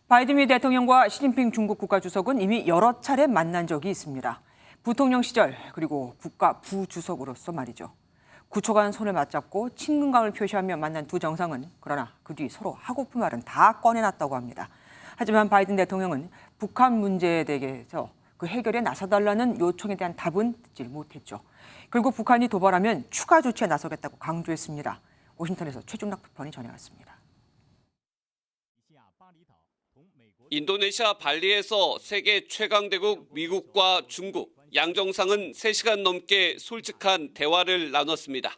바이든 미 대통령과 시진핑 중국 국가주석은 이미 여러 차례 만난 적이 있습니다. 부통령 시절 그리고 국가 부주석으로서 말이죠. 9초간 손을 맞잡고 친근감을 표시하며 만난 두 정상은 그러나 그 뒤 서로 하고픈 말은 다 꺼내놨다고 합니다. 하지만 바이든 대통령은 북한 문제에 대해서 그 해결에 나서달라는 요청에 대한 답은 듣지 못했죠. 결국 북한이 도발하면 추가 조치에 나서겠다고 강조했습니다. 워싱턴에서 최중락 특파원이 전해왔습니다. 인도네시아 발리에서 세계 최강대국 미국과 중국, 양 정상은 3시간 넘게 솔직한 대화를 나눴습니다.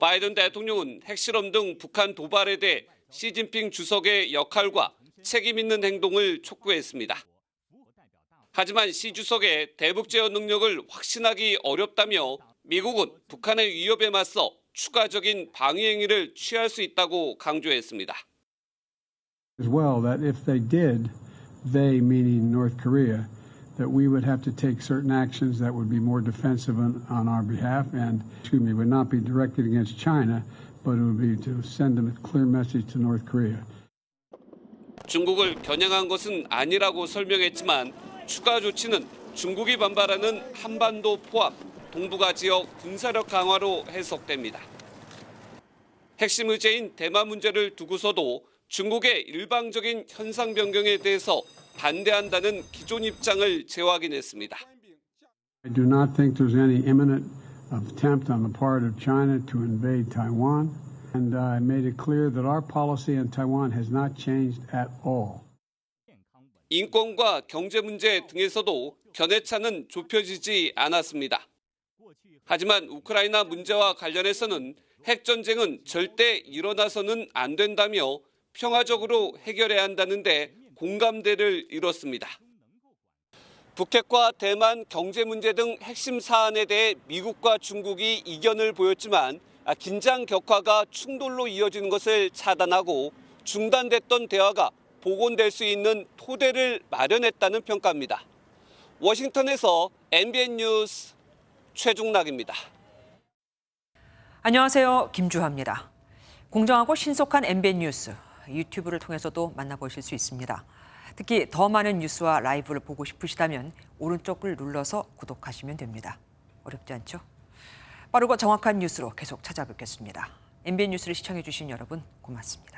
바이든 대통령은 핵실험 등 북한 도발에 대해 시진핑 주석의 역할과 책임 있는 행동을 촉구했습니다. 하지만 시 주석의 대북 제어 능력을 확신하기 어렵다며 미국은 북한의 위협에 맞서 추가적인 방위 행위를 취할 수 있다고 강조했습니다. As well, that if they did, they meaning North Korea, that we would have to take certain actions that would be more defensive on our behalf and, would not be directed against China, but it would be to send a clear message to North Korea. 중국을 겨냥한 것은 아니라고 설명했지만 추가 조치는 중국이 반발하는 한반도 포함 동북아 지역 군사력 강화로 해석됩니다. 핵심 의제인 대만 문제를 두고서도 중국의 일방적인 현상 변경에 대해서 반대한다는 기존 입장을 재확인했습니다. I do not think there's any imminent attempt on the part of China to invade Taiwan, and I made it clear that our policy on Taiwan has not changed at all. 인권과 경제 문제 등에서도 견해차는 좁혀지지 않았습니다. 하지만 우크라이나 문제와 관련해서는 핵전쟁은 절대 일어나서는 안 된다며 평화적으로 해결해야 한다는데 공감대를 이뤘습니다. 북핵과 대만 경제 문제 등 핵심 사안에 대해 미국과 중국이 이견을 보였지만 긴장 격화가 충돌로 이어지는 것을 차단하고 중단됐던 대화가 복원될 수 있는 토대를 마련했다는 평가입니다. 워싱턴에서 MBN 뉴스 최중락입니다. 안녕하세요. 김주하입니다. 공정하고 신속한 MBN 뉴스, 유튜브를 통해서도 만나보실 수 있습니다. 특히 더 많은 뉴스와 라이브를 보고 싶으시다면 오른쪽을 눌러서 구독하시면 됩니다. 어렵지 않죠? 빠르고 정확한 뉴스로 계속 찾아뵙겠습니다. MBN 뉴스를 시청해 주신 여러분 고맙습니다.